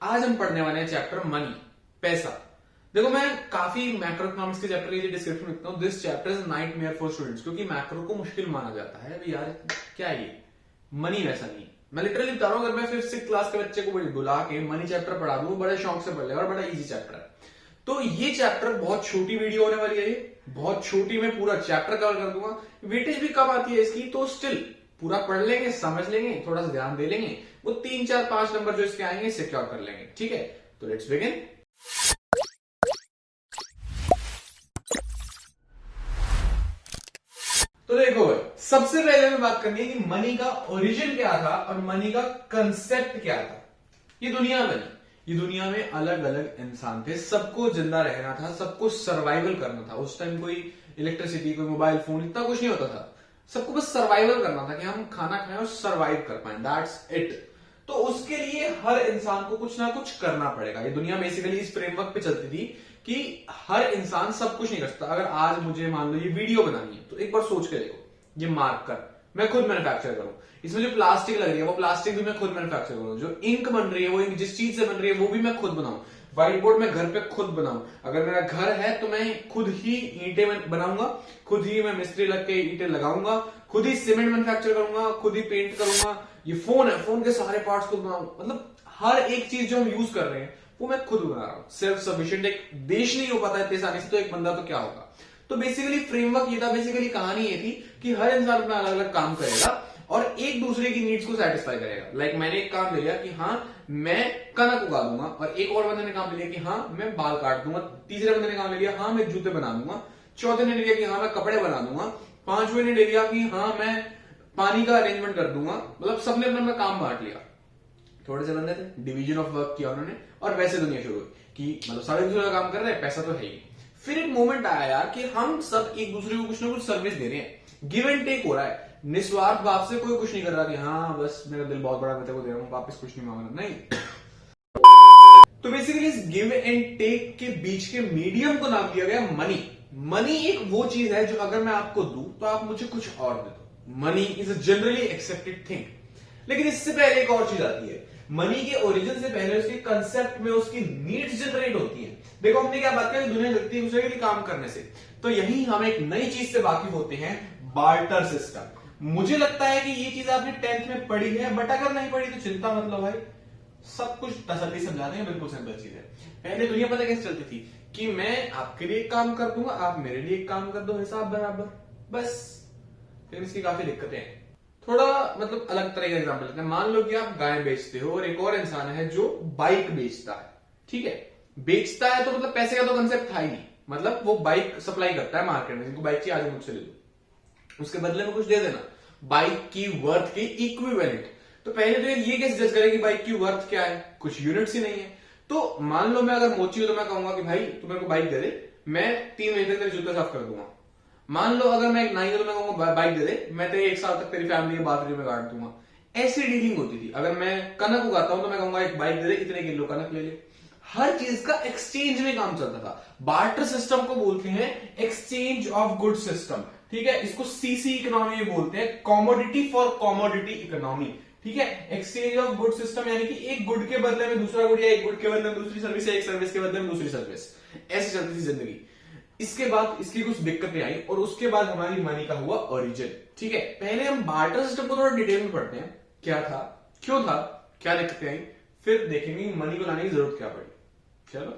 आज हम पढ़ने वाले हैं चैप्टर मनी, पैसा। देखो मैं काफी मैक्रो इकोनॉमिक्स के चैप्टर के डिस्क्रिप्शन लिखता हूँ, this chapter is nightmare for students, क्योंकि मैक्रो को मुश्किल माना जाता है। अभी यार क्या है ये मनी, वैसा नहीं। मैं लिटरली बता रहा हूँ, अगर मैं 5th-6th क्लास के बच्चे को बुला के मनी चैप्टर पढ़ा दूं, बड़े शौक से पढ़ लेगा और बड़ा इजी चैप्टर है। तो ये चैप्टर बहुत छोटी वीडियो होने वाली है, ये बहुत छोटी, मैं पूरा चैप्टर कवर कर दूंगा। वेटेज भी कम आती है इसकी, तो स्टिल पूरा पढ़ लेंगे, समझ लेंगे, थोड़ा सा ध्यान दे लेंगे, वो 3 4 5 नंबर जो इसके आएंगे सिक्योर कर लेंगे। ठीक है, तो लेट्स बिगिन। तो देखो भाई, सबसे पहले हमें बात करनी है कि मनी का ओरिजिन क्या था और मनी का कंसेप्ट क्या था। ये दुनिया बनी, ये दुनिया में अलग अलग इंसान थे, सबको जिंदा रहना था, सबको सर्वाइवल करना था। उस टाइम कोई इलेक्ट्रिसिटी, कोई मोबाइल फोन, इतना कुछ नहीं होता था। सबको बस सर्वाइवल करना था कि हम खाना खाएं और सर्वाइव कर पाए, दैट्स इट। तो उसके लिए हर इंसान को कुछ ना कुछ करना पड़ेगा। ये दुनिया बेसिकली इस फ्रेमवर्क पे चलती थी कि हर इंसान सब कुछ नहीं कर सकता। अगर आज मुझे मान लो ये वीडियो बनानी है, तो एक बार सोच के देखो, ये मार्कर मैं खुद मैन्युफैक्चर करूं, इसमें जो प्लास्टिक लग रही है वो प्लास्टिक भी मैं खुद मैन्युफैक्चर करूं, जो इंक बन रही है वो इंक जिस चीज से बन रही है वो भी मैं खुद बनाऊं, व्हाइट बोर्ड मैं घर पे खुद बनाऊं। अगर मेरा घर है तो मैं खुद ही ईंटें बनाऊंगा, खुद ही मैं मिस्त्री लग के ईंटें लगाऊंगा, खुद ही सीमेंट मैन्युफैक्चर करूंगा, खुद ही पेंट करूंगा। ये फोन है, फोन के सारे पार्ट्स खुद बनाऊंगा। मतलब हर एक चीज जो हम यूज कर रहे हैं वो मैं खुद बना रहा हूं। सेल्फ सफिशिएंट एक देश नहीं हो पाता इतनी आसानी से, तो एक बंदा तो क्या होगा। तो बेसिकली फ्रेमवर्क ये था, बेसिकली कहानी ये थी कि हर इंसान अपना अलग अलग काम करेगा और एक दूसरे की नीड्स को सेटिस्फाई करेगा। लाइक मैंने एक काम ले लिया कि हाँ मैं कनक उगा दूंगा, और एक और बंदे ने काम ले लिया कि हाँ मैं बाल काट दूंगा, तीसरे बंदे ने काम ले लिया हाँ मैं जूते बना दूंगा, चौथे ने ले लिया कि हाँ मैं कपड़े बना दूंगा, पांचवें ने ले लिया कि हाँ मैं पानी का अरेंजमेंट कर दूंगा। मतलब सबने अपना अपना काम बांट लिया। थोड़े से बंदे थे, डिवीजन ऑफ वर्क किया उन्होंने, और वैसे दुनिया शुरू हुई कि मतलब सारे दूसरे का काम कर रहे हैं, पैसा तो है ही। फिर एक मोमेंट आया यार कि हम सब एक दूसरे को कुछ ना कुछ सर्विस दे रहे हैं, गिव एंड टेक हो रहा है। निस्वार्थ भाव से कोई कुछ नहीं कर रहा कि हाँ बस मेरा दिल बहुत बड़ा, मैं तेरे को दे रहा हूँ, वापस कुछ नहीं मांगना, नहीं। तो बेसिकली इस गिव एंड टेक के बीच के मीडियम को नाम दिया गया मनी। मनी एक वो चीज है जो अगर मैं आपको दूं तो आप मुझे कुछ और दे दो। Money is a generally accepted thing. लेकिन इससे पहले एक और चीज आती है, मनी के ओरिजिन से पहले उसके कंसेप्ट में उसकी नीड्स जनरेट होती है। देखो हमने क्या बात करी, दुनिया चलती है दूसरे के लिए काम करने से, तो यही हम एक नई चीज से वाकिफ होते हैं, बार्टर सिस्टम। मुझे लगता है कि ये चीज आपने 10th में पढ़ी है, बट अगर नहीं पढ़ी तो चिंता मत लो भाई, सब कुछ तसल्ली समझाते हैं, बिल्कुल सिंपल चीज है। पहले दुनिया पता कैसे चलती थी कि मैं आपके लिए एक काम कर दूंगा, आप मेरे लिए एक काम कर दो, हिसाब बराबर, बस। फिर इसकी काफी दिक्कतें हैं। थोड़ा मतलब अलग तरह का एग्जाम्पल लेते हैं। मान लो कि आप गाय बेचते हो और एक और इंसान है जो बाइक बेचता है। ठीक है, बेचता है तो मतलब पैसे का तो कंसेप्ट था ही नहीं, मतलब वो बाइक सप्लाई करता है मार्केट में, जिनको बाइक चाहिए आज मुझसे ले लो, उसके बदले में कुछ दे देना, बाइक की वर्थ के इक्विवेलेंट। तो पहले तो ये कैसे जज करें कि बाइक की वर्थ क्या है, कुछ यूनिट्स ही नहीं है। तो मान लो मैं अगर मोची हूं तो मैं कहूंगा कि भाई तू मेरे को बाइक दे दे, मैं 3 महीने तक तेरे जूते साफ कर दूंगा। मान लो अगर मैं एक नाई हूं तो मैं कहूंगा बाइक दे दे, मैं तेरे 1 साल तक तेरी फैमिली के बाथरूम में काट दूंगा। ऐसी डीलिंग होती थी। अगर मैं कनक उगाता हूं तो मैं कहूंगा एक बाइक दे दे, इतने किलो कनक ले ले। हर चीज का एक्सचेंज में काम चलता था। बार्टर सिस्टम को बोलते हैं एक्सचेंज ऑफ गुड सिस्टम। ठीक है, इसको सीसी इकोनॉमी बोलते हैं, कॉमोडिटी फॉर कॉमोडिटी इकोनॉमी। ठीक है, एक्सचेंज ऑफ गुड सिस्टम यानी कि एक गुड के बदले में दूसरा गुड, या एक गुड के बदले में दूसरी सर्विस, या एक सर्विस के बदले में दूसरी सर्विस। ऐसी चलती थी जिंदगी। इसके बाद इसकी कुछ दिक्कतें आई और उसके बाद हमारी मनी का हुआ ओरिजिन। ठीक है, पहले हम बार्टर सिस्टम को थोड़ा डिटेल में पढ़ते हैं, क्या था, क्यों था, क्या दिक्कतें आई, फिर देखेंगे मनी को लाने की जरूरत क्या पड़ी। चलो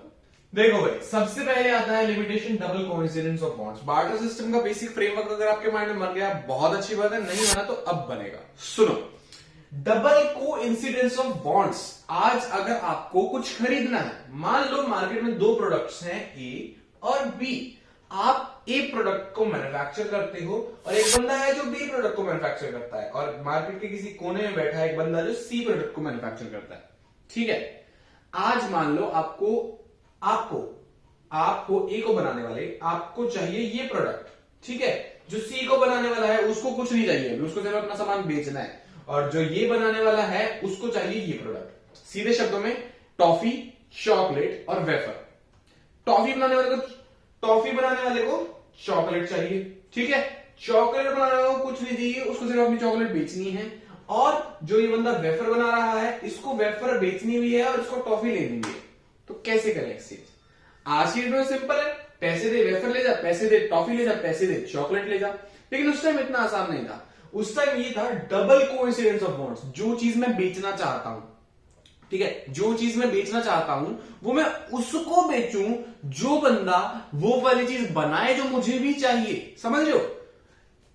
देखो भाई, सबसे पहले आता है limitation double coincidence of bonds. Barter system का बेसिक फ्रेमवर्क अगर आपके माइंड में बन गया बहुत अच्छी बात है, नहीं बना तो अब बनेगा। सुनो, डबल कोइंसिडेंस ऑफ बॉन्ड्स। आज अगर आपको कुछ खरीदना है, मान लो मार्केट में 2 प्रोडक्ट्स हैं, ए और बी। आप ए प्रोडक्ट को मैन्युफैक्चर करते हो और एक बंदा है जो बी प्रोडक्ट को मैन्युफैक्चर करता है, और मार्केट के किसी कोने में बैठा है एक बंदा जो सी प्रोडक्ट को मैन्युफैक्चर करता है। ठीक है, आज मान लो आपको ए को बनाने वाले आपको चाहिए ये प्रोडक्ट। ठीक है, जो सी को बनाने वाला है उसको कुछ नहीं चाहिए, उसको सिर्फ अपना सामान बेचना है, और जो ये बनाने वाला है उसको चाहिए ये प्रोडक्ट। सीधे शब्दों में टॉफी, चॉकलेट और वेफर। टॉफी बनाने वाले को चॉकलेट चाहिए। ठीक है, चॉकलेट बनाने वाले को कुछ नहीं चाहिए, उसको सिर्फ अपनी चॉकलेट बेचनी है, और जो ये बंदा वेफर बना रहा है, इसको वेफर बेचनी हुई है और इसको टॉफी लेनी हुई है। तो कैसे करें एक्सचेंज? आज की डेट में सिंपल है, पैसे दे वेफर ले जा, पैसे दे टॉफी ले जा, पैसे दे चॉकलेट ले जा। लेकिन उस टाइम इतना आसान नहीं था। उस टाइम ये था डबल कोइंसिडेंस ऑफ बॉन्ड्स। जो चीज मैं बेचना चाहता हूं, ठीक है, जो चीज मैं बेचना चाहता हूं वो मैं उसको बेचूं जो बंदा वो वाली चीज बनाए जो मुझे भी चाहिए। समझ रहे हो?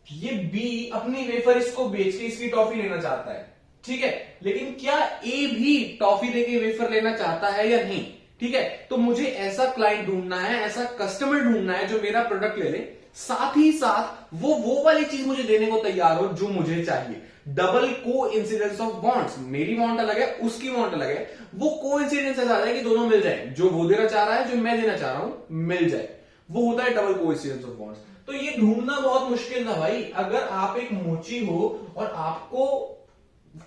ये बी अपनी वेफर इसको बेच के इसकी टॉफी लेना चाहता है, ठीक है, लेकिन क्या ए भी टॉफी देके वेफर लेना चाहता है या नहीं? ठीक है, तो मुझे ऐसा क्लाइंट ढूंढना है, ऐसा कस्टमर ढूंढना है जो मेरा प्रोडक्ट ले ले, साथ ही साथ वो वाली चीज मुझे देने को तैयार हो जो मुझे चाहिए। डबल को इंसिडेंस ऑफ बॉन्ड्स। मेरी बॉन्ड अलग है, उसकी बॉन्ड अलग है, वो को इंसिडेंस ऐसा है कि दोनों मिल जाए, जो वो देना चाह रहा है जो मैं देना चाह रहा हूं मिल जाए, वो होता है डबल को इंसिडेंस ऑफ बॉन्ड्स। तो ये ढूंढना बहुत मुश्किल था भाई। अगर आप एक मोची हो और आपको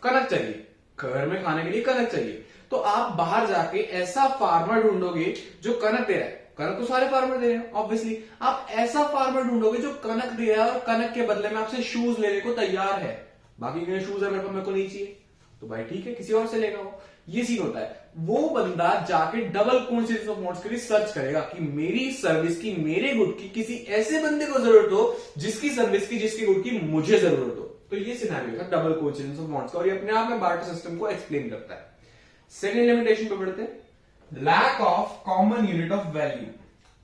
कनक चाहिए, घर में खाने के लिए कनक चाहिए, तो आप बाहर जाके ऐसा फार्मर ढूंढोगे जो कनक दे रहा है। कनक तो सारे फार्मर दे रहे हैं ऑब्वियसली। आप ऐसा फार्मर ढूंढोगे जो कनक दे रहा है और कनक के बदले में आपसे शूज लेने को तैयार है। बाकी के शूज है मेरे को नहीं चाहिए, तो भाई ठीक है किसी और से लेगा वो। ये सीन होता है। वो बंदा जाके डबल कोइंसिडेंस ऑफ बॉन्ड्स के लिए सर्च करेगा कि मेरी सर्विस की, मेरे गुड की किसी ऐसे बंदे को जरूरत हो जिसकी सर्विस की, जिसकी गुड की मुझे जरूरत हो। तो ये सिनेरियो था डबल कोइंसिडेंस ऑफ बॉन्ड्स का, और ये अपने आप में बार्टर सिस्टम को एक्सप्लेन करता है। सेकेंड लिमिटेशन पे बढ़ते हैं, lack of common unit of value.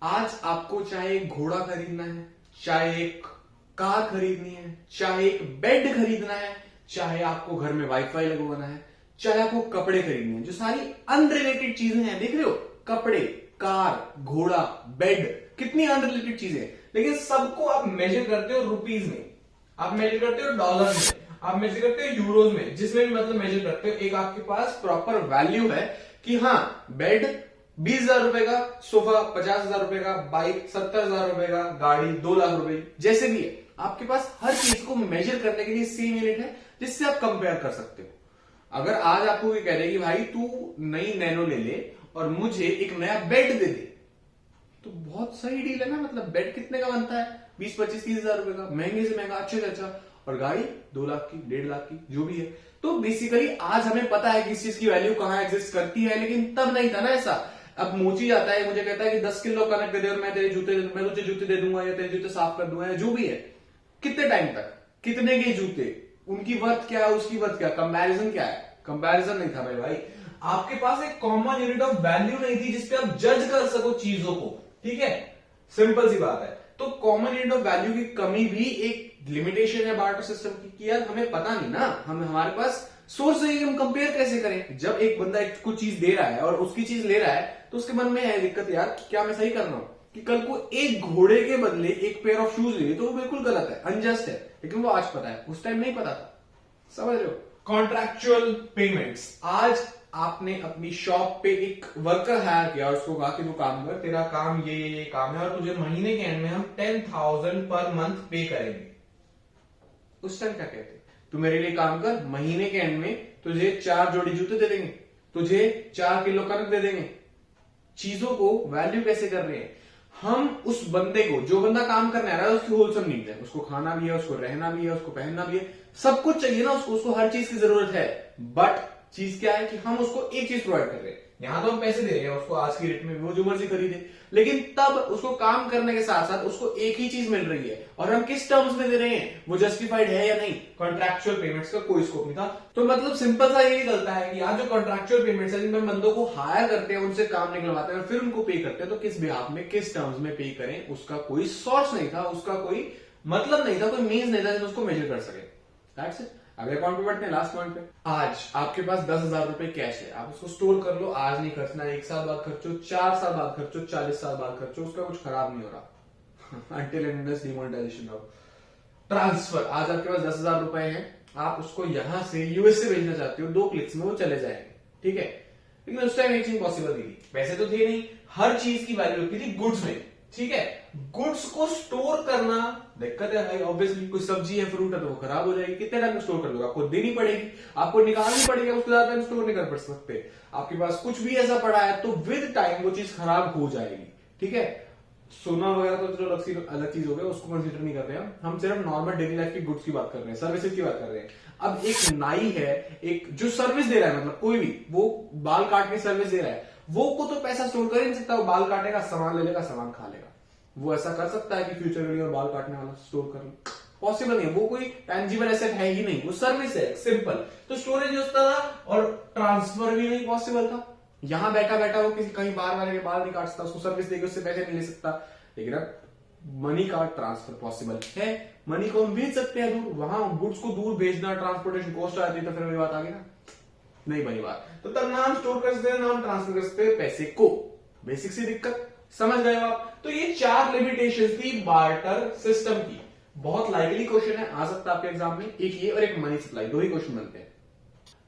आज आपको चाहे एक घोड़ा खरीदना है, चाहे एक कार खरीदनी है, चाहे एक बेड खरीदना है, चाहे आपको घर में वाईफाई लगवाना है, चाहे आपको कपड़े खरीदने हैं, जो सारी अनरिलेटेड चीजें हैं, देख रहे हो, कपड़े, कार, घोड़ा, बेड, कितनी अनरिलेटेड चीजें, लेकिन सबको आप मेजर करते हो रुपीज में, आप मेजर करते हो डॉलर में, आप मेजर करते हो यूरोज में, जिसमें भी मतलब मेजर करते हो। एक आपके पास प्रॉपर वैल्यू है कि हाँ बेड 20,000 रुपए का, सोफा 50,000 रुपए का, बाइक 70,000 रुपए का, गाड़ी 2 लाख रुपए, जैसे भी है आपके पास हर चीज को मेजर करने के लिए सेम यूनिट है जिससे आप कंपेयर कर सकते हो। अगर आज आपको ये कह रहे कि भाई तू नई नैनो ले ले और मुझे एक नया बेड दे दे, तो बहुत सही डील है ना। मतलब बेड कितने का बनता है? 20, 25, 30,000 रुपए का, महंगे से महंगा, अच्छे से अच्छा, और गाड़ी 2 लाख की, 1.5 लाख की, जो भी है। तो बेसिकली आज हमें पता है कि इस चीज की वैल्यू कहां एग्जिस्ट करती है, लेकिन तब नहीं था ना ऐसा। अब मोची आता है, मुझे कहता है कि 10 किलो कनक दे दे और मैं तुझे जूते दे दूंगा, या तेरे जूते साफ कर दूंगा, या जो भी है। कितने टाइम तक, कितने के जूते, उनकी वर्थ क्या है, उसकी वर्थ क्या, कंपैरिजन क्या है? कंपैरिजन नहीं था भाई। आपके पास एक कॉमन यूनिट ऑफ वैल्यू नहीं थी जिसपे आप जज कर सको चीजों को, ठीक है, सिंपल सी बात है। तो कॉमन यूनिट ऑफ वैल्यू की कमी भी एक लिमिटेशन है बार्टर सिस्टम की, कि यार हमें पता नहीं ना, हमारे पास सोर्स नहीं, हम कंपेयर कैसे करें? जब एक बंदा एक कुछ चीज दे रहा है और उसकी चीज ले रहा है, तो उसके मन में है दिक्कत, यार क्या मैं सही कर रहा हूं? कि कल को एक घोड़े के बदले एक पेयर ऑफ शूज ले, तो वो बिल्कुल गलत है, अनजस्ट है। लेकिन वो आज पता है, उस टाइम नहीं पता था। समझ रहे हो? Contractual payments. आज आपने अपनी शॉप पे एक वर्कर हायर किया और उसको कहा कि तू काम कर, तेरा काम ये काम है, और तुझे महीने के एंड में हम 10,000 पर मंथ पे करेंगे। उस टाइम क्या कहते? तू मेरे लिए काम कर, महीने के एंड में तुझे 4 जोड़ी जूते दे देंगे, तुझे 4 किलो कनक दे देंगे। चीजों को वैल्यू कैसे कर रहे हैं हम? उस बंदे को, जो बंदा काम करने आ रहा है, उसकी होलसम नीड है, उसको खाना भी है, उसको रहना भी है, उसको पहनना भी है, सब कुछ चाहिए ना उसको हर चीज की जरूरत है। बट चीज क्या है कि हम उसको एक चीज प्रोवाइड कर रहे हैं। यहां तो हम पैसे दे रहे हैं उसको आज की रेट में, वो जो मर्जी खरीदे, लेकिन तब उसको काम करने के साथ साथ उसको एक ही चीज मिल रही है, और हम किस टर्म्स में दे रहे हैं, वो जस्टिफाइड है या नहीं? कॉन्ट्रैक्चुअल पेमेंट्स का कोई स्कोप नहीं था। तो मतलब सिंपल सा यही चलता है कि आज जो कॉन्ट्रैक्चुअल पेमेंट्स है, जिनमें बंदों को हायर करते हैं, उनसे काम निकलवाते हैं और फिर उनको पे करते हैं, तो किस बिहाफ में, किस टर्म्स में पे करें, उसका कोई सोर्स नहीं था, उसका कोई मतलब नहीं था, कोई मीन्स नहीं था जिससे उसको मेजर कर सके। That's it. अगले पॉइंट पे बढ़ते हैं, लास्ट पॉइंट पे। आज आपके पास 10,000 रुपए कैश है, आप उसको स्टोर कर लो, आज नहीं खर्चना, 1 साल बाद खर्चो, 4 साल बाद खर्चो, 40 साल बाद खर्चो, उसका कुछ खराब नहीं हो रहा। Until and unless demonetisation of transfer. आज आपके पास 10,000 रुपए हैं, आप उसको यहां से यूएस से भेजना चाहते हो, 2 क्लिक्स में वो चले जाएंगे, ठीक है। लेकिन उस टाइम एक चीज पॉसिबल नहीं थी, पैसे तो थे नहीं, हर चीज की वैल्यू होती थी गुड्स में, ठीक है। गुड्स को स्टोर करना दिक्कत है भाई, ऑब्वियसली। कोई सब्जी है, फ्रूट है, तो वो खराब हो जाएगी, कितने टाइम में स्टोर कर लोगे? आपको देनी पड़ेगी, आपको निकालनी पड़ेगी, उसको ज्यादा टाइम स्टोर नहीं कर सकते। आपके पास कुछ भी ऐसा पड़ा है तो विद टाइम वो चीज खराब हो जाएगी, ठीक है। सोना वगैरह तो जो अलग चीज हो गया, उसको कंसीडर नहीं कर रहे हैं हम सिर्फ नॉर्मल डेली लाइफ की गुड्स की बात कर रहे हैं, सर्विसेज की बात कर रहे हैं। अब एक नाई है, एक जो सर्विस दे रहा है, मतलब कोई भी, वो बाल काट के सर्विस दे रहा है, वो को तो पैसा स्टोर कर ही नहीं सकता। वो बाल काटेगा, सामान ले लेगा, सामान खा लेगा। वो ऐसा कर सकता है कि फ्यूचर के लिए बाल काटने वाला स्टोर कर ले? पॉसिबल नहीं है। वो कोई टेंजिबल एसेट है ही नहीं, वो सर्विस है, सिंपल। तो स्टोरेज उसका था और ट्रांसफर भी नहीं पॉसिबल था। यहां बैठा बैठा वो किसी कहीं बाहर वाले के बाल नहीं काट सकता, उसको सर्विस देके उससे पैसे नहीं ले सकता। लेकिन अब मनी का ट्रांसफर पॉसिबल है। मनी को हम भेज सकते हैं दूर, वहां गुड्स को दूर भेजना, ट्रांसपोर्टेशन कॉस्ट आती है, तो फिर वही बात आ गई ना, नहीं बनी बात। तो तब ना हम स्टोर कर सकते हैं, ना हम ट्रांसफर कर सकते हैं पैसे को। बेसिक सी दिक्कत समझ गए हो आप? तो ये 4 लिमिटेशन थी बार्टर सिस्टम की। बहुत लाइकली क्वेश्चन है, आ सकता है आपके एग्जाम में, एक ये और एक मनी सप्लाई, 2 ही क्वेश्चन बनते हैं।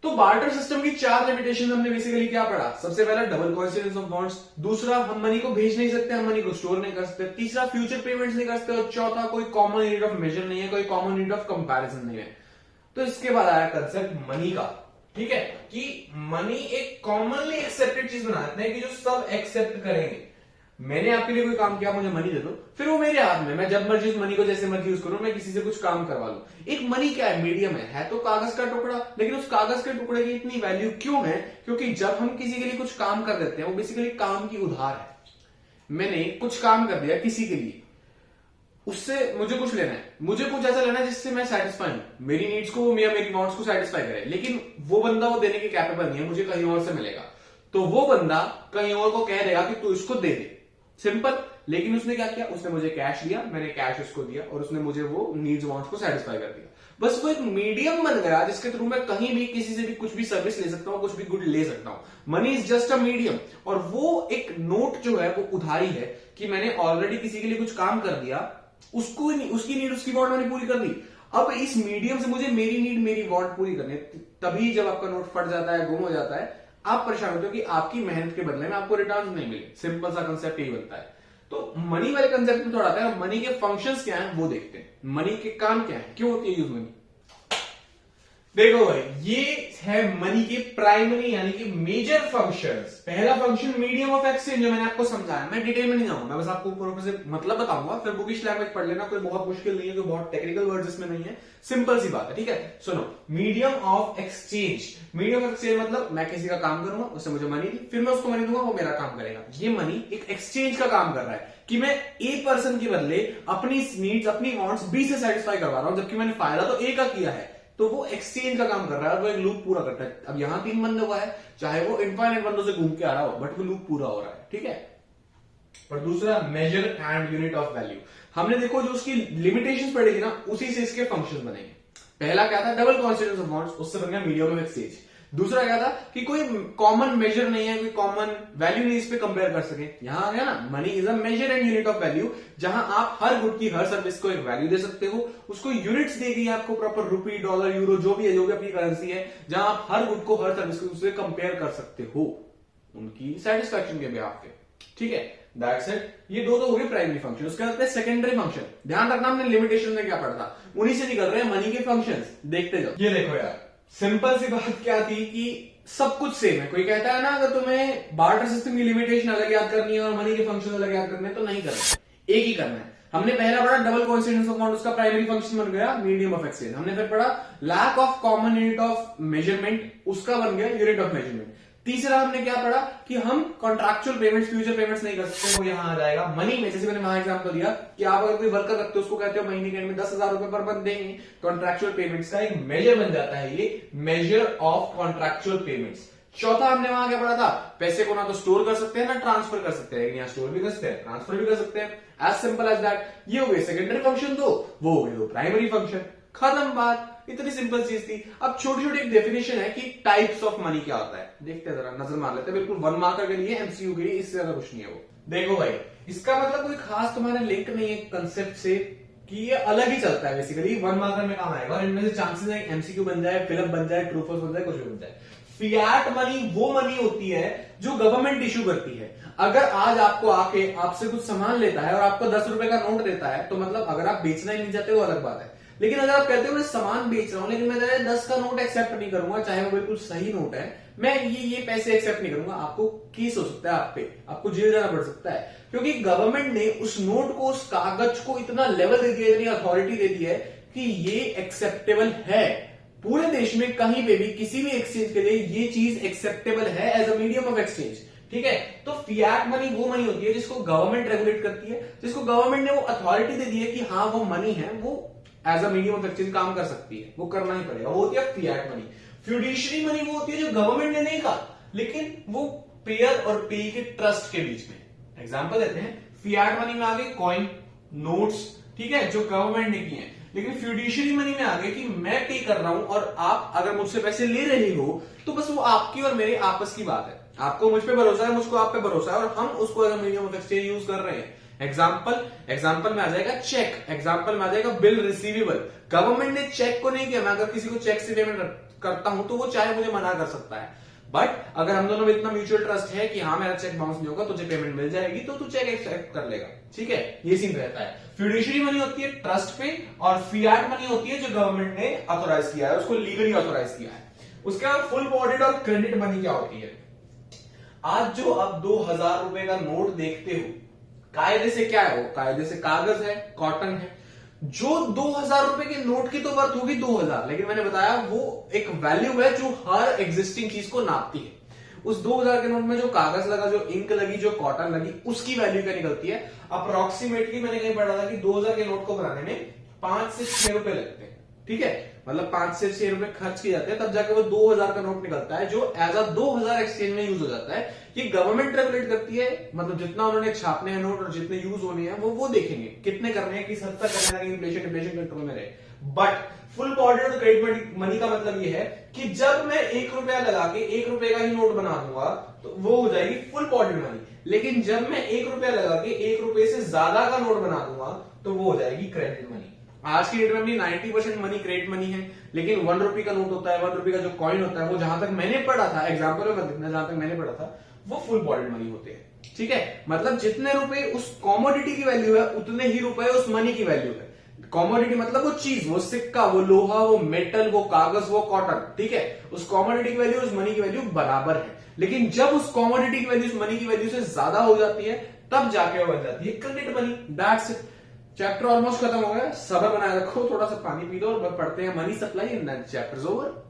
तो बार्टर सिस्टम की 4 लिमिटेशन हमने बेसिकली क्या पढ़ा? सबसे पहला डबल कोइंसिडेंस ऑफ बॉन्ड्स, दूसरा हम मनी को भेज नहीं सकते, हम मनी को स्टोर नहीं कर सकते, तीसरा फ्यूचर पेमेंट्स नहीं कर सकते, और चौथा कोई कॉमन यूनिट ऑफ मेजर नहीं है, कोई कॉमन यूनिट ऑफ कंपैरिजन नहीं है। तो इसके बाद आया कंसेप्ट मनी का, ठीक है, कि मनी एक कॉमनली एक्सेप्टेड चीज बना देते हैं कि जो सब एक्सेप्ट करेंगे। मैंने आपके लिए कोई काम किया, मुझे मनी दे दो, फिर वो मेरे हाथ में, मैं जब मर्जी उस मनी को जैसे मर्जी यूज करूं, मैं किसी से कुछ काम करवा लूं। एक मनी क्या है? मीडियम है तो कागज का टुकड़ा, लेकिन उस कागज के टुकड़े की इतनी वैल्यू क्यों है? क्योंकि जब हम किसी के लिए कुछ काम कर देते हैं, वो बेसिकली काम की उधार है। मैंने कुछ काम कर दिया किसी के लिए, उससे मुझे कुछ लेना है, मुझे कुछ ऐसा लेना है जिससे मैं सेटिस्फाई हूं, मेरी नीड्स को या मेरी वांट्स को सेटिस्फाई करे, लेकिन वो बंदा वो देने के कैपेबल नहीं है, मुझे कहीं और से मिलेगा। तो वो बंदा कहीं और को कह देगा कि तू इसको दे दे, सिंपल। लेकिन उसने क्या किया? उसने मुझे कैश दिया, मैंने कैश उसको दिया, और उसने मुझे वो नीड्स वांट्स को सेटिस्फाई कर दिया। बस वो एक मीडियम बन गया जिसके थ्रू मैं कहीं भी किसी से भी कुछ भी सर्विस ले सकता हूं, कुछ भी गुड ले सकता हूं। Money is just a medium. और वो एक नोट जो है वो उधारी है कि मैंने ऑलरेडी किसी के लिए कुछ काम कर दिया, उसको उसकी नीड उसकी वांट मैंने पूरी कर दी। अब इस मीडियम से मुझे मेरी नीड मेरी वांट पूरी करनी है। तभी जब आपका नोट फट जाता है, गुम हो जाता है, आप परेशान होते हो कि आपकी मेहनत के बदले में आपको रिटर्न नहीं मिले। सिंपल सा कंसेप्ट यही बनता है। तो मनी वाले कंसेप्ट में थोड़ा आता है, मनी के फंक्शंस क्या हैं वो देखते हैं। मनी के काम क्या है, क्यों होती है यूज मनी? देखो भाई, ये है मनी के प्राइमरी यानी कि मेजर फंक्शंस। पहला फंक्शन मीडियम ऑफ एक्सचेंज, जो मैंने आपको समझाया, मैं डिटेल में नहीं जाऊंगा, मैं बस आपको ऊपर से मतलब बताऊंगा, फिर बुकिश लैंग्वेज पढ़ लेना, कोई बहुत मुश्किल नहीं है, कोई बहुत टेक्निकल वर्ड्स इसमें नहीं है, सिंपल सी बात है, ठीक है। सुनो, medium of exchange. Medium of exchange मतलब मैं किसी का काम करूंगा, उससे मुझे मनी दी, फिर मैं उसको मनी दूंगा, वो मेरा काम करेगा। ये मनी एक एक्सचेंज का काम कर रहा है कि मैं ए पर्सन के बदले अपनी नीड्स, अपनी वांट्स बी से सेटिस्फाई करवा रहा हूं, जबकि मैंने फायदा तो ए का किया है। तो वो एक्सचेंज का काम कर रहा है और वो एक लूप पूरा करता है। अब यहां 3 बंदे हुआ है, चाहे वो इनफाइनाइट बंदों से घूम के आ रहा हो, बट वो लूप पूरा हो रहा है, ठीक है। और दूसरा measure and unit of value. हमने देखो जो उसकी लिमिटेशंस पड़ेगी ना, उसी से इसके फंक्शंस बनेंगे। पहला क्या था? डबल कोइंसिडेंस ऑफ बॉन्ड्स, उससे बन गया मीडियम ऑफ एक्सचेंज। दूसरा क्या था कि कोई कॉमन मेजर नहीं है, कोई कॉमन वैल्यू नहीं इस पे कंपेयर कर सके। यहां आ गया ना, money is a measure and unit of value, जहां आप हर गुड की, हर सर्विस को एक वैल्यू दे सकते हो, उसको यूनिट्स देगी आपको प्रॉपर, रुपी, डॉलर, यूरो, जो भी है, जो भी अपनी करेंसी है, जहां आप हर गुड को, हर सर्विस को उससे कंपेयर कर सकते हो उनकी सेटिस्फैक्शन के बिहाफ पे, ठीक है। That's it. ये दो तो हो गए प्राइमरी फंक्शन। उसके बाद सेकेंडरी फंक्शन। ध्यान रखना, हमने लिमिटेशन में क्या पढ़ा था, उन्हीं से निकल रहे हैं मनी के फंक्शंस। देखते जाओ। ये देखो यार, सिंपल सी बात क्या थी कि सब कुछ सेम है। कोई कहता है ना, अगर तुम्हें बार्टर सिस्टम की लिमिटेशन अलग याद करनी है और मनी के फंक्शन अलग याद करने हैं, तो नहीं करना, एक ही करना है। हमने पहला पढ़ा डबल कोइंसिडेंस ऑफ बॉन्ड, उसका प्राइमरी फंक्शन बन गया मीडियम ऑफ एक्सचेंज। हमने फिर पढ़ा lack of common unit of measurement, उसका बन गया यूनिट ऑफ मेजरमेंट। तीसरा हमने क्या पढ़ा कि हम कॉन्ट्रैक्चुअल पेमेंट्स, फ्यूचर पेमेंट्स नहीं कर सकते, वो यहां आ जाएगा मनी में। जैसे मैंने वहां एग्जांपल दिया कि आप अगर कोई वर्कर रखते हो, उसको कहते हो महीने के एंड में 10,000 रुपए पर मंथ देंगे, कॉन्ट्रैक्चुअल पेमेंट्स का एक मेजर बन जाता है ये, मेजर ऑफ कॉन्ट्रैक्चुअल पेमेंट्स। चौथा हमने वहां क्या पढ़ा था, पैसे को ना तो स्टोर कर सकते हैं ना ट्रांसफर कर सकते हैं, यहाँ स्टोर भी कर सकते हैं, ट्रांसफर भी कर सकते हैं, एज सिंपल एज दैट। ये हो गए सेकेंडरी फंक्शन दो, वो हो गए दो प्राइमरी फंक्शन, खत्म बात। इतनी सिंपल चीज थी। अब छोटी छोटी एक डेफिनेशन है कि टाइप्स ऑफ मनी क्या होता है, देखते हैं जरा, नजर मार लेते हैं, बिल्कुल 1 मार्कर के लिए, एमसीयू के लिए, इससे ज्यादा कुछ नहीं है वो। देखो भाई, इसका मतलब कोई खास तुम्हारे लिंक नहीं है कंसेप्ट से, कि ये अलग ही चलता है बेसिकली, 1 मार्कर में काम आएगा, और इनमें से चांसेस है एमसीक्यू बन जाए, फिलअप बन जाए, ट्रू फॉल्स बन जाए, कुछ भी बन जाए। फियाट मनी वो मनी होती है जो गवर्नमेंट इशू करती है। अगर आज आपको आके आपसे कुछ सामान लेता है और आपको 10 रुपए का नोट देता है, तो मतलब अगर आप बेचना ही नहीं चाहते वो अलग बात है, लेकिन अगर आप कहते हो मैं सामान बेच रहा हूं लेकिन मैं 10 का नोट एक्सेप्ट नहीं करूंगा, चाहे वो बिल्कुल सही नोट है, मैं ये पैसे एक्सेप्ट नहीं करूंगा, आपको केस हो सकता है, आप पे आपको जेल जाना पड़ सकता है, क्योंकि गवर्नमेंट ने उस नोट को, उस कागज को इतना लेवल दे दिया, इतनी अथॉरिटी दे दी है कि ये एक्सेप्टेबल है। पूरे देश में कहीं पे भी किसी भी एक्सचेंज के लिए ये चीज एक्सेप्टेबल है as a medium of exchange. ठीक है, तो फिएट मनी वो मनी होती है जिसको गवर्नमेंट रेगुलेट करती है, जिसको गवर्नमेंट ने वो अथॉरिटी दे दी है कि हाँ वो मनी है, वो as a medium of exchange काम कर सकती है, वो करना ही पड़ेगा, वो होती है फिएट मनी। फ्यूडिशरी मनी वो होती है जो गवर्नमेंट ने नहीं कहा, लेकिन वो पेयर और पे के ट्रस्ट के बीच में। एग्जांपल देते हैं, फिएट मनी में आ गए कॉइन, नोट्स, ठीक है, जो गवर्नमेंट ने किए हैं, लेकिन फ्यूडिशरी मनी में आ गए कि मैं पे कर रहा हूं और आप अगर मुझसे पैसे ले रहे हो तो बस वो आपकी और मेरे आपस की बात है, आपको मुझ पे भरोसा है, मुझको आप पे भरोसा है, और हम उसको as a medium of exchange use कर रहे हैं। एग्जाम्पल में आ जाएगा चेक, एग्जाम्पल में आ जाएगा बिल रिसीवेबल। गवर्नमेंट ने चेक को नहीं किया, मैं अगर किसी को चेक से पेमेंट करता हूं तो वो चाहे मुझे मना कर सकता है, बट अगर हम दोनों में इतना म्यूचुअल ट्रस्ट है कि हाँ मेरा चेक बाउंस नहीं होगा, तुझे पेमेंट मिल जाएगी, तो तू चेक एक्सेप्ट कर लेगा। ठीक है, ये सीन रहता है। फ्यूडिशरी मनी होती है ट्रस्ट पे, और फिएट मनी होती है जो गवर्नमेंट ने ऑथोराइज किया है, उसको लीगली ऑथोराइज किया है। उसके बाद फुल बॉडीड और क्रेडिट मनी क्या होती है? आज जो आप 2000 रुपए का नोट देखते हो, कायदे से क्या है वो? कायदे से कागज है, कॉटन है। जो 2000 रुपए के नोट की तो वर्थ होगी 2000, लेकिन मैंने बताया वो एक वैल्यू है जो हर एग्जिस्टिंग चीज को नापती है। उस 2000 के नोट में जो कागज लगा, जो इंक लगी, जो कॉटन लगी, उसकी वैल्यू क्या निकलती है? अप्रोक्सीमेटली मैंने कहीं पढ़ा था कि 2000 के नोट को बनाने में 5 से 6 रुपए लगते हैं। ठीक है, मतलब 5 से 6 रुपए खर्च किए जाते हैं, तब जाके वो 2000 का नोट निकलता है, जो एज अ 2000 एक्सचेंज में यूज हो जाता है। ये गवर्नमेंट रेगुलेट करती है, मतलब जितना उन्होंने छापने हैं नोट और जितने यूज होने हैं वो देखेंगे कितने करने हैं, किस हद तक करने हैं, इन्फ्लेशन कंट्रोल में रहे। बट फुल बॉडीड और क्रेडिट मनी का मतलब ये है कि जब मैं 1 रुपया लगा के 1 रुपए का ही नोट बना दूंगा तो वो हो जाएगी फुल बॉडीड मनी, लेकिन जब मैं 1 रुपया लगा के 1 रुपए से ज्यादा का नोट बना दूंगा तो वो हो जाएगी क्रेडिट मनी। आज की डेट में भी 90% मनी क्रेडिट मनी है, लेकिन 1 रुपए का नोट होता है, 1 रुपए का जो कॉइन होता है, वो जहां तक मैंने पढ़ा था, एग्जाम्पल में देखना, जहां तक मैंने पढ़ा था वो फुल बॉडीड मनी होते हैं। ठीक है, मतलब जितने रुपए उस कॉमोडिटी की वैल्यू है उतने ही रुपए उस मनी की वैल्यू है। कॉमोडिटी मतलब वो चीज, वो सिक्का, वो लोहा, वो मेटल, वो कागज, वो कॉटन। ठीक है, उस कॉमोडिटी की वैल्यू उस मनी की वैल्यू बराबर है, लेकिन जब उस कॉमोडिटी की वैल्यू उस मनी की वैल्यू से ज्यादा हो जाती है तब जाके वो बन जाती है credit money. That's it. Chapter almost खत्म हो गया, सब्र बनाए रखो, थोड़ा सा पानी पी दो और पढ़ते हैं money supply and chapter over.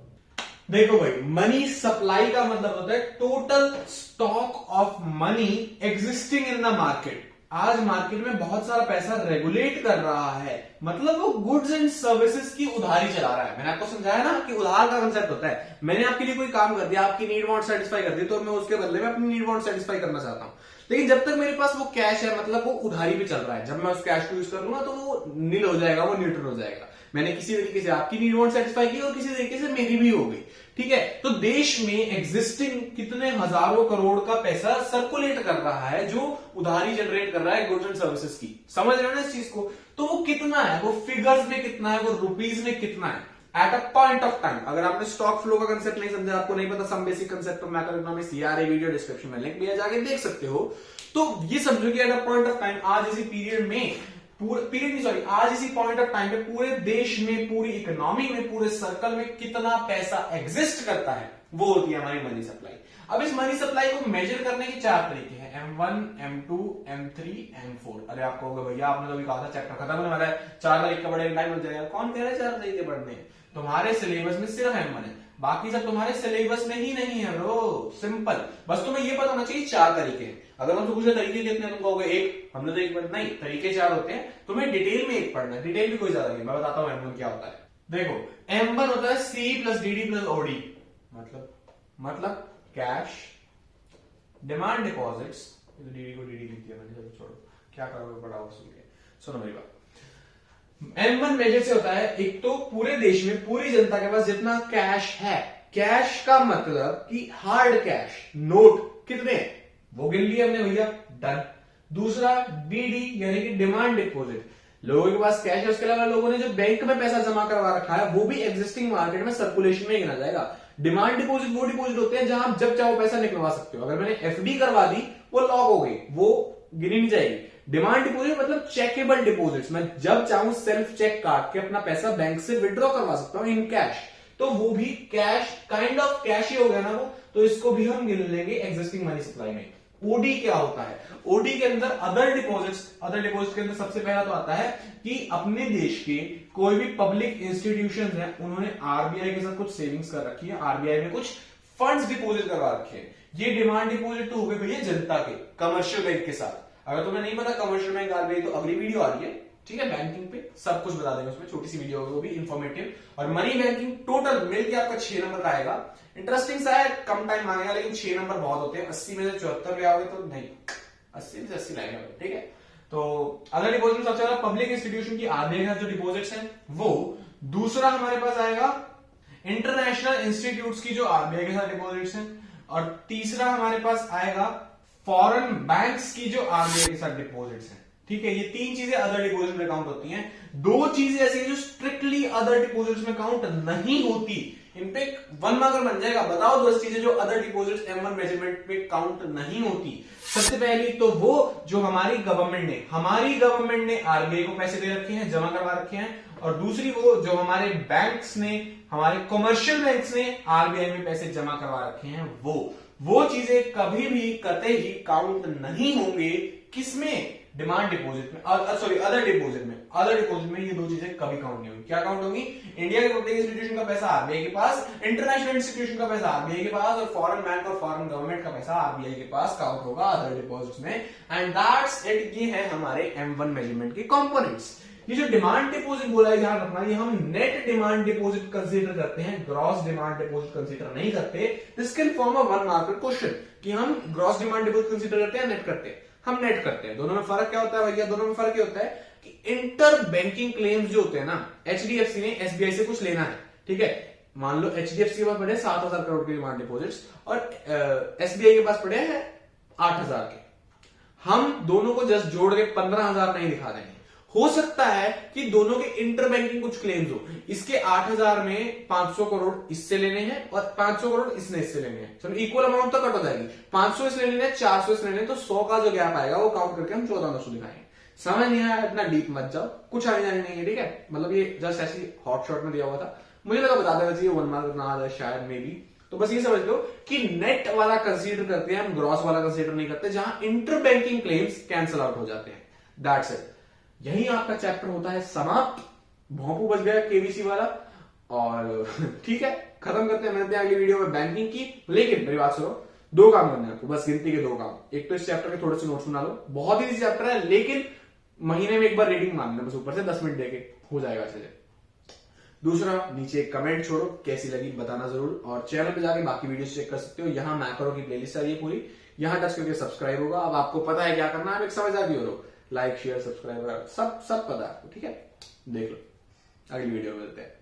देखो भाई, मनी सप्लाई का मतलब होता है total stock of money existing in the market. आज मार्केट में बहुत सारा पैसा रेगुलेट कर रहा है, मतलब वो गुड्स एंड सर्विसेज की उधारी चला रहा है। मैंने आपको समझाया ना कि उधार का कंसेप्ट होता है, मैंने आपके लिए कोई काम कर दिया, आपकी नीड वांट सेटिस्फाई कर दी, तो मैं उसके बदले में अपनी नीड वांट सेटिस्फाई करना चाहता हूं, लेकिन जब तक मेरे पास वो कैश है, मतलब वो उधारी पे चल रहा है, जब मैं उस कैश को यूज कर लूंगा तो वो नील हो जाएगा, वो न्यूट्रल हो जाएगा। मैंने किसी तरीके से आपकी नीड वांट सेटिस्फाई की और किसी तरीके से मेरी भी हो गई। ठीक है, तो देश में एग्जिस्टिंग कितने हजारों करोड़ का पैसा सर्कुलेट कर रहा है, जो उधारी जनरेट कर रहा है गुड्स एंड सर्विसेज की। समझ रहे हो ना इस चीज को? तो वो कितना है, वो फिगर्स में कितना है, वो रुपीज में कितना है eight a point of time. अगर आपने स्टॉक फ्लो का कंसेप्ट नहीं समझा, आपको नहीं पता some basic concept of macro economics, सीआरए वीडियो डिस्क्रिप्शन में लिंक दिया, जाके देख सकते हो। तो ये समझो कि at a point of time, आज इसी पीरियड में, आज इसी पॉइंट ऑफ टाइम पे पूरे देश में, पूरी इकोनॉमी में, पूरे सर्कल में कितना पैसा एग्जिस्ट करता है, वो होती है हमारी मनी सप्लाई। अब इस मनी सप्लाई को मेजर करने के 4 तरीके हैं, M1, M2, M3, M4। अरे आपको भैया आपने तो अभी कहा था चैप्टर खत्म होने वाला है, 4 तारीख का बड़े टाइम लग जाएगा। कौन कह रहा है 4 तरीके पढ़ने हैं? तुम्हारे सिलेबस में सिर्फ M1 है, बाकी सब तुम्हारे सिलेबस में ही नहीं है ब्रो। सिंपल, बस तुम्हें ये पता होना चाहिए 4 तरीके हैं। अगर हम पूछे तरीके कितने, तुम कहोगे 1, हमने तो 1 पढ़ा, नहीं, तरीके 4 होते हैं, तुम्हें डिटेल में 1 पढ़ना है। डिटेल भी कोई ज्यादा नहीं, मैं बताता हूं M1 क्या होता है। देखो, M1 होता है C plus DD plus OD, मतलब कैश, डिमांड डिपॉजिट्स, DD को DD लिख दिया मैंने, चलो छोड़ो, क्या करोगे बड़ा वसूल के। सुनो मेरी बात, M1 मेजर से होता है, एक तो पूरे देश में पूरी जनता के पास जितना कैश है, कैश का मतलब कि हार्ड कैश, नोट कितने हैं वो गिन लिया हमने भैया, डन। दूसरा DD यानी कि डिमांड डिपॉजिट, लोगों के पास कैश है, उसके अलावा लोगों ने जो बैंक में पैसा जमा करवा रखा है वो भी एग्जिस्टिंग मार्केट में सर्कुलेशन में गिना जाएगा। डिमांड डिपॉजिट वो डिपॉजिट होते हैं जहां आप जब चाहो पैसा निकलवा सकते हो। अगर मैंने FD करवा दी, वो लॉक हो गई, वो गिनी नहीं जाएगी। डिमांड डिपॉजिट मतलब चेकेबल डिपॉजिट्स, मैं जब चाहूं सेल्फ चेक काट के अपना पैसा बैंक से विड्रॉ करवा सकता हूं इन कैश, तो वो भी कैश, काइंड ऑफ कैश ही हो गया ना वो, तो इसको भी हम गिन लेंगे एग्जिस्टिंग मनी सप्लाई में। ओडी क्या होता है? ओडी के अंदर अदर डिपॉजिट्स के अंदर सबसे पहला तो आता है कि अपने देश के कोई भी पब्लिक इंस्टीट्यूशंस हैं, उन्होंने आरबीआई के साथ कुछ सेविंग्स कर रखी है, आरबीआई में कुछ फंड्स डिपॉजिट करवा रखे हैं। ये डिमांड डिपॉजिट तो हो गए भैया जनता के, कमर्शियल बैंक के साथ। अगर तुम्हें नहीं पता कमर्शियल बैंक आरबीआई, तो अगली वीडियो आ रही है, ठीक है, बैंकिंग पे सब कुछ बता देंगे, उसमें छोटी सी वीडियो होगी, वो भी इंफॉर्मेटिव। और मनी बैंकिंग टोटल मिलके आपका 6 नंबर का आएगा। इंटरेस्टिंग सा है, कम टाइम मांगेगा, लेकिन 6 नंबर बहुत होते हैं। 80 में से 74 ले आओगे तो नहीं, 80 में से 80 लाएंगे, ठीक है। तो अदर डिपॉजिट सबसे ज्यादा पब्लिक इंस्टीट्यूशन की आधे जो डिपॉजिट्स हैं वो। दूसरा हमारे पास आएगा इंटरनेशनल इंस्टीट्यूट्स की जो आरबीआई के साथ डिपॉजिट्स हैं। और तीसरा हमारे पास आएगा फॉरेन बैंक्स की जो आरबीआई के साथ डिपॉजिट्स हैं, ठीक है। ये 3 चीजें अदर डिपॉजिट में काउंट होती हैं। 2 चीजें ऐसी हैं जो स्ट्रिक्टली अदर डिपॉजिट्स में काउंट नहीं होती। इन पे 1 मार्कर बन जाएगा। बताओ 10 चीजें जो अदर डिपॉजिट्स M1 मेजरमेंट पे काउंट नहीं होती। सबसे पहली तो वो जो हमारी गवर्नमेंट ने आरबीआई को पैसे दे रखे हैं, जमा करवा रखे हैं। और दूसरी वो जो हमारे बैंक्स ने, हमारे कमर्शियल बैंक्स ने आरबीआई में पैसे जमा करवा रखे हैं, वो चीजें कभी भी कतई ही काउंट नहीं होंगे। किसमें? डिमांड डिपॉजिट में, सॉरी अदर डिपॉजिट में ये 2 चीजें कभी काउंट नहीं होंगी। क्या काउंट होंगी? इंडिया के पब्लिक इंस्टीट्यूशन का पैसा आरबीआई के पास, इंटरनेशनल इंस्टीट्यूशन का पैसा आरबीआई के पास, और फॉरेन बैंक और फॉरेन गवर्नमेंट का पैसा आरबीआई के पास काउंट होगा अदर डिपॉजिट्स में। And that's it. ये है हमारे M1 मेजरमेंट के कंपोनेंट्स। ये जो डिमांड डिपॉजिट बोला है, ध्यान रखना, ये हम नेट डिमांड डिपॉजिट कंसीडर करते हैं, ग्रॉस डिमांड डिपॉजिट कंसीडर नहीं करते। This can form a 1 marker question कि हम ग्रॉस डिमांड डिपॉजिट कंसीडर करते हैं, नेट करते हैं। हम नेट करते हैं। दोनों में फर्क क्या होता है भैया? दोनों में फर्क ये होता है कि इंटर बैंकिंग क्लेम्स जो होते हैं ना, एचडीएफसी ने एसबीआई से कुछ लेना है, ठीक है। मान लो एचडीएफसी के पास पड़े 7,000 करोड़ के डिमांड डिपॉजिट्स और एसबीआई के पास पड़े हैं 8,000 के। हम दोनों को जस्ट जोड़ के 15,000 नहीं दिखा देंगे। हो सकता है कि दोनों के इंटर बैंकिंग कुछ क्लेम्स हो। इसके 8,000 में 500 करोड़ इससे लेने हैं और 500 करोड़ इसने इससे लेने हैं। चलो इक्वल अमाउंट तो कट हो जाएगी। 500 इसने लेने, 400 इसने लेने, तो 100 का जो गैप आएगा वो काउंट करके हम 14,900 दिखाएंगे। समझ नहीं आया? इतना डीप मत जाओ, कुछ आने जाने नहीं है, ठीक है। मतलब ये जस्ट ऐसी हॉट शॉट में दिया हुआ था, मुझे लगा बता देना चाहिए। 1 मार्क ना आ जाए शायद, मे बी। तो बस ये समझ लो कि नेट वाला कंसीडर करते हैं हम, ग्रॉस वाला कंसीडर नहीं करते, जहां inter banking claims cancel out हो जाते हैं। That's it. यही आपका चैप्टर होता है समाप्त। भोंपू बच गया केबीसी वाला। और ठीक है, खत्म करते हैं। मिलते हैं अगली वीडियो में बैंकिंग की। लेकिन मेरी बात सुनो, 2 काम करने हैं आपको, बस गिनती के 2 काम। एक तो इस चैप्टर के थोड़े से नोट्स बना लो, बहुत ही चैप्टर है, लेकिन महीने में एक बार रीडिंग मारना, बस ऊपर से 10 मिनट देके हो जाएगा अच्छे से। दूसरा, नीचे एक कमेंट छोड़ो, कैसी लगी बताना जरूर। और चैनल पे जाके बाकी वीडियोस चेक कर सकते हो। यहाँ मैक्रो की प्लेलिस्ट है ये पूरी, यहाँ टच करके सब्सक्राइब होगा। अब आपको पता है क्या करना है, आप एक समझदार भी हो रहो। लाइक शेयर सब्सक्राइब सब पता है आपको, ठीक है। देख लो, अगली वीडियो में मिलते हैं।